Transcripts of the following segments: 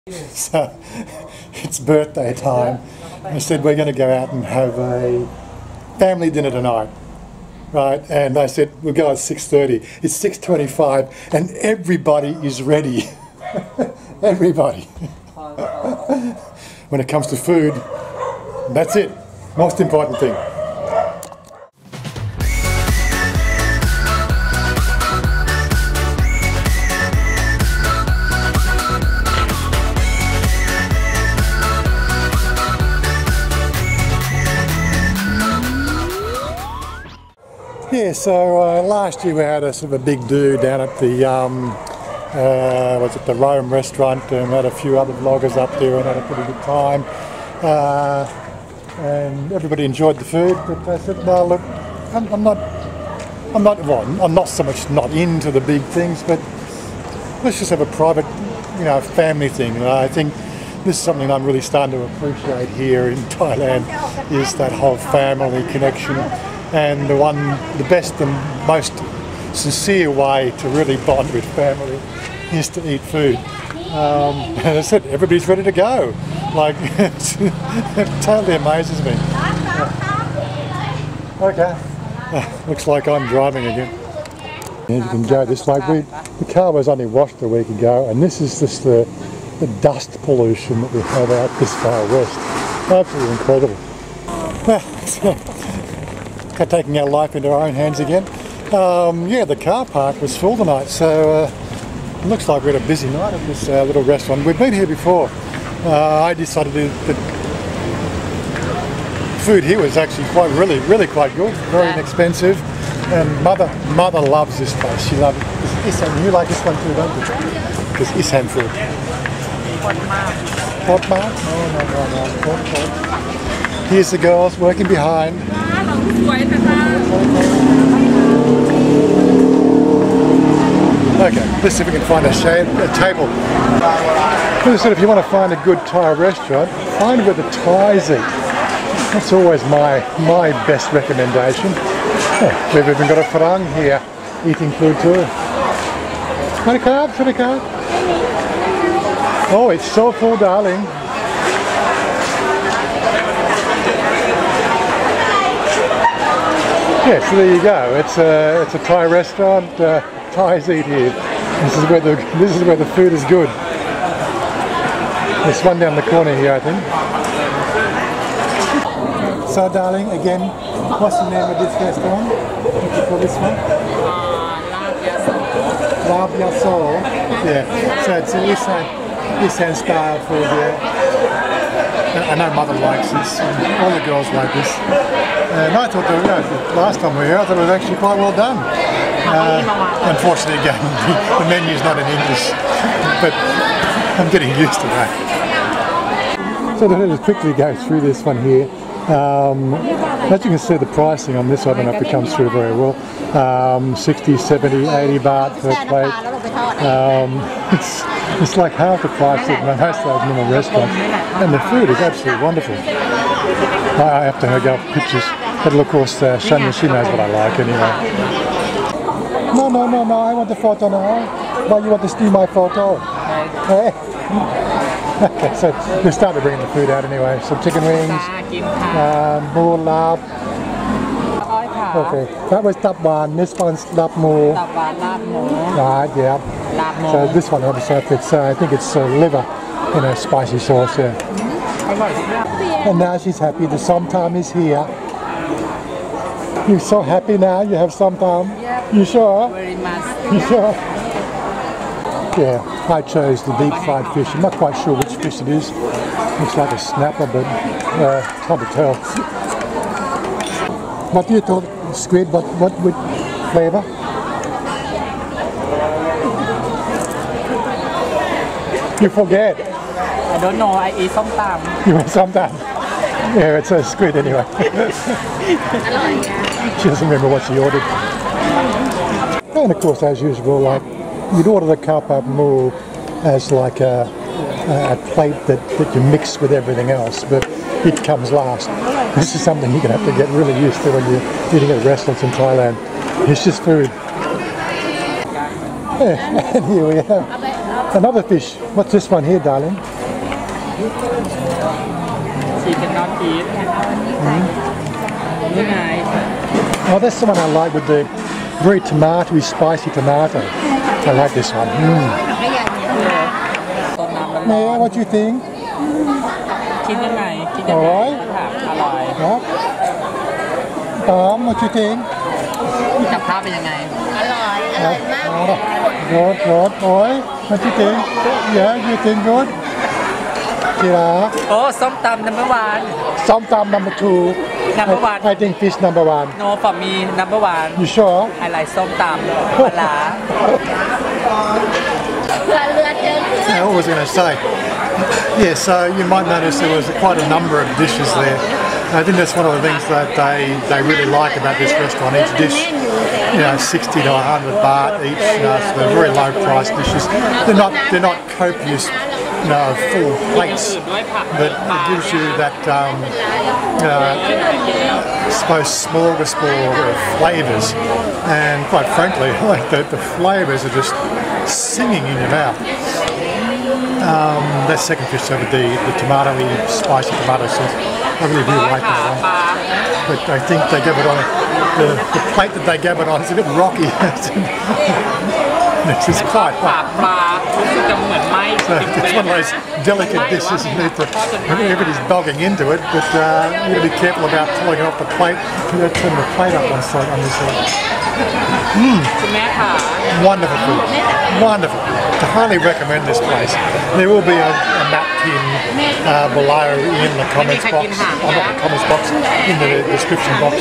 So it's birthday time. I said we're going to go out and have a family dinner tonight, right? And I said we'll go at 6:30. It's 6:25 and everybody is ready. Everybody. When it comes to food, that's it. Most important thing. Yeah, so last year we had a sort of a big do down at the the Rome restaurant, and we had a few other vloggers up there and had a pretty good time. And everybody enjoyed the food, but I said, no, look, I'm not so much not into the big things, but let's just have a private, family thing. And I think this is something I'm really starting to appreciate here in Thailand, is that whole family connection. And the best and most sincere way to really bond with family is to eat food. And as I said, everybody's ready to go. Like, it totally amazes me. Okay, looks like I'm driving again. And you can go this way. The car was only washed a week ago, and this is just the dust pollution that we have out this far west. Absolutely incredible. Taking our life into our own hands again. Yeah, the car park was full tonight, so it looks like we had a busy night at this little restaurant. We've been here before. I decided that food here was actually really quite good, very inexpensive, and mother loves this place. She loves it. Isan, you like this one too, don't you? This Isan food. Hot mart? No. Here's the girls working behind. Okay, let's see if we can find a table. As I said, if you want to find a good Thai restaurant, find where the Thais eat. That's always my best recommendation. Yeah, we've even got a farang here eating food too. Want a card? Oh, it's so full, darling. Yeah, so there you go. It's a Thai restaurant. Thais eat here. This is where the food is good. There's one down the corner here, I think. So, darling, again, what's the name of this restaurant? What do you call this one? Lab Yaso. Yeah. So it's an Isan style food here. I know mother likes this, and all the girls like this. And I thought the last time we were here, I thought it was actually quite well done. Unfortunately, again, the menu's not in English, but I'm getting used to that. So let us quickly go through this one here. As you can see, the pricing on this, I don't know if it comes through very well. 60, 70, 80 baht per plate. It's like half the price of most of those normal restaurants, and the food is absolutely wonderful. I have to go up pictures, but of course Chanya, she knows what I like anyway. No, I want the photo now. Why you want to steal my photo? Hey. Okay, so we started bringing the food out anyway. So chicken wings, more lab. Okay, that was tap one. This one's lap more. Right, yeah. So this one obviously, I think it's liver in a spicy sauce. Yeah. And now she's happy. The sometime is here. You're so happy now. You have sometime. Yep. You sure? Very much. You sure? Yeah, I chose the deep fried fish. I'm not quite sure which fish it is. Looks like a snapper, but it's hard to tell. What do you thought? Squid? What with flavour? You forget. I don't know. I eat sometime. You eat sometime. Yeah, it's a squid anyway. She doesn't remember what she ordered. And of course, as usual, like you'd order the kapap mu as like a plate that you mix with everything else, but it comes last. This is something you're going to have to get really used to when you're eating at restaurants in Thailand. It's just food. Yeah, and here we have another fish. What's this one here, darling? She cannot eat นี่ไง Oh, that's the one I like with the very tomatoey, spicy tomato. I like this one. ต้มน้ำมัน Maya, what do you think? คิดยังไงคิดยังไง อร่อย ถามอร่อย Huh? What do you think? กับข้าวเป็นยังไง Good, good. Oi, what do you think? Yeah, you think good? Yeah. โอ้ส้มตำ number one Sometimes number 2. Number 1 I think fish number 1. no for me number one You sure? I like ส้มตำปลาร้า Yeah, what was I going to say? Yeah, so you might notice there was quite a number of dishes there. I think that's one of the things that they really like about this restaurant. Each dish, 60 to 100 baht each. So they're very low price dishes. They're not copious, full plates, but it gives you that I suppose smorgasbord of flavours. And quite frankly, like the flavours are just singing in your mouth. That second fish over the tomatoey, spicy tomato sauce. I really do like that one. But I think they gave it on, the plate that they gave it on is a bit rocky. This is quite hot. ปลารู้สึกจะเหมือนไหม้ So it's one of those delicate dishes you need to, everybody's bogging into it, but you got to be careful about pulling it off the plate. You got to turn the plate up on this side. คุณแม่ค่ะ Wonderful food. Wonderful. To highly recommend this place. There will be a napkin below in the comments box, not the comments box, in the description box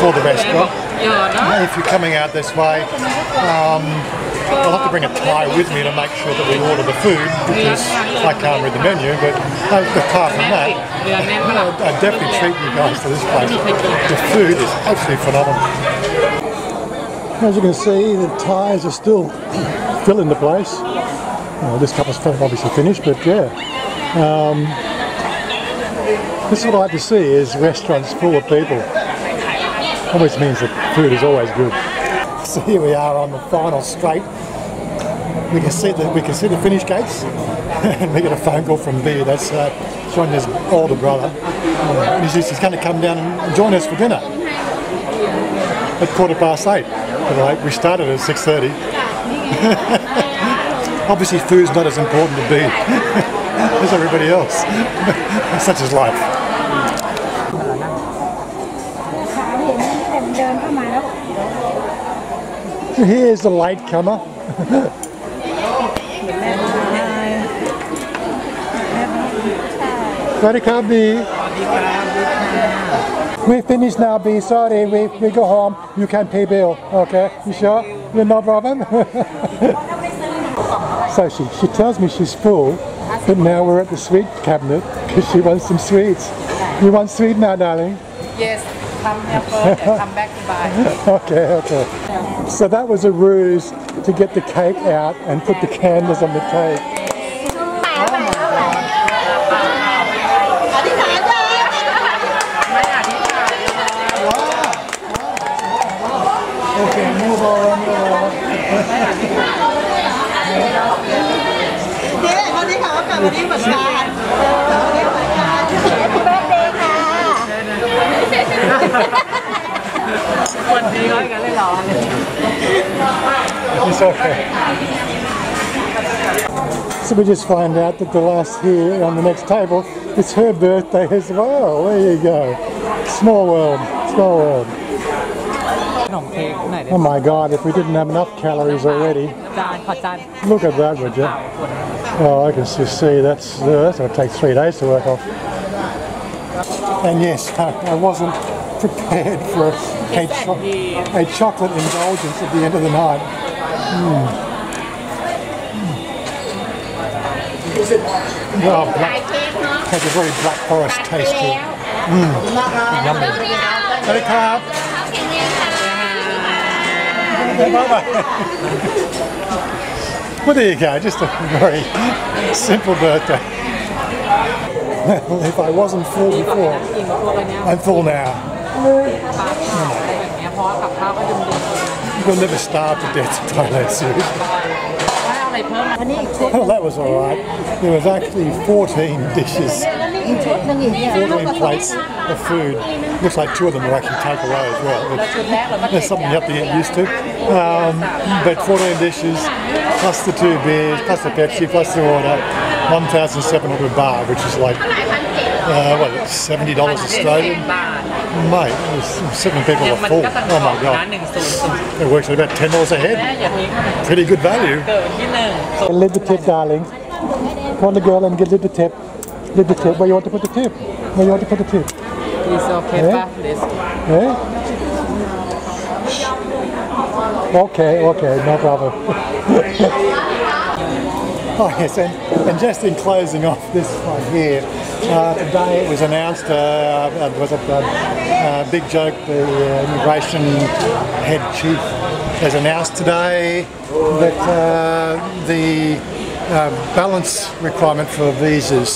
for the restaurant. เยอะเนาะ If you're coming out this way, I'll have to bring a Thai with me to make sure that we order the food because I can't read the menu, but apart from that, I definitely treat you guys to this place. The food is absolutely phenomenal. As you can see, the tyres are still filling the place. This cup is obviously finished, but yeah. This is what I like to see is restaurants full of people. Always means that food is always good. So here we are on the final straight. We can see the finish gates, and we get a phone call from B. That's Chanya's older brother. He's going to come down and join us for dinner at 8:15. But we started at 6:30. Obviously, food's not as important to B as everybody else. Such is life. Here's the latecomer. Ready, B. We finished now, B. Sorry, we go home. You can pay bill. Okay, you sure? No problem. So she tells me she's full, but now we're at the sweet cabinet because she wants some sweets. You want sweet now, darling? yes come here first and come back to buy Okay. So that was a ruse to get the cake out and put the candles on the cake. Okay, move on. It's okay. So we just find out that the last here on the next table, it's her birthday as well. There you go. Small world. Small world. ขนมเค้กไหนเดี๋ยว Oh my God, if we didn't have enough calories already. จานขอจาน Look at that, would you? Oh, I can just see that's going to take 3 days to work off. And yes, I wasn't prepared for a chocolate indulgence at the end of the night. Well, has a very black forest taste to it. Yummy. Hey, Carb. Bye-bye. Well, there you go, just a very simple birthday. Well, if I wasn't full before, I'm full now. We'll never starve to death in Thailand, seriously. ส่เพิ่ม อันนี้อีกชุด Well, that was all right. There was actually 14 dishes, อันนี้อีกชุดหนึงอีกเนี่ย 14 plates of food. Looks like 2 of them were actually takeaway as well. ชุดแรกเราก็ There's something you have to get used to. But 14 dishes, plus the 2 beers, plus the Pepsi, plus the order, 1,700 baht, which is like, what, $70 Australian? บาท Mate, 7 people ยั are งมัน full. ก็ต้อง Oh ขอ my นะ god. 100 It works at about $10 a แม่ head. อย่างนี้ค่ะ Pretty good value. เกิดที่หนึ่ง A little tip, darling. Call the girl and get a little tip. Little tip. Where you want to put the tip? Where you want to put the tip? is okay ป่ะ this Eh? Okay, okay, no problem. Oh yes, and just in closing off this one here, today it was announced, was it Big Joke, the immigration head chief, has announced today that the balance requirement for visas,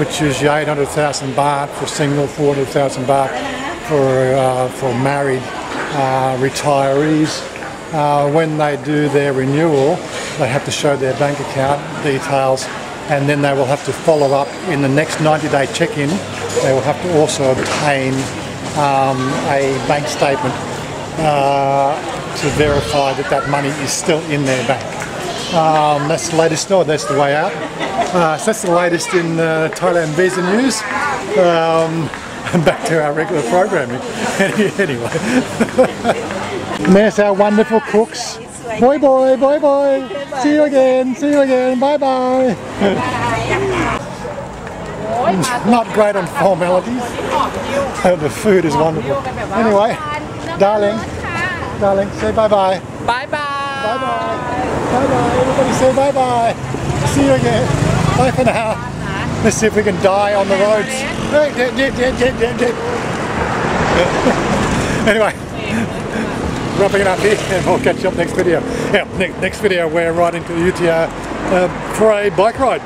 which is 800,000 baht for single, 400,000 baht for married retirees. When they do their renewal, they have to show their bank account details, and then they will have to follow up in the next 90-day check-in. They will have to also obtain a bank statement to verify that that money is still in their bank. That's the latest. Oh, that's the way out. So that's the latest in Thailand visa news. And back to our regular programming. Anyway, and there's our wonderful cooks. Boy, boy, boy, boy. See you again. See you again. Bye, bye. Not great on formalities. The food is wonderful. Anyway, darling, say bye, bye. บายบาย Bye bye. Bye bye. Everybody say bye bye. See you again. Bye for now. Let's see if we can die on the roads. Anyway, wrapping it up here, and we'll catch you up next video. Yeah, next video we're riding to UTR for a bike ride.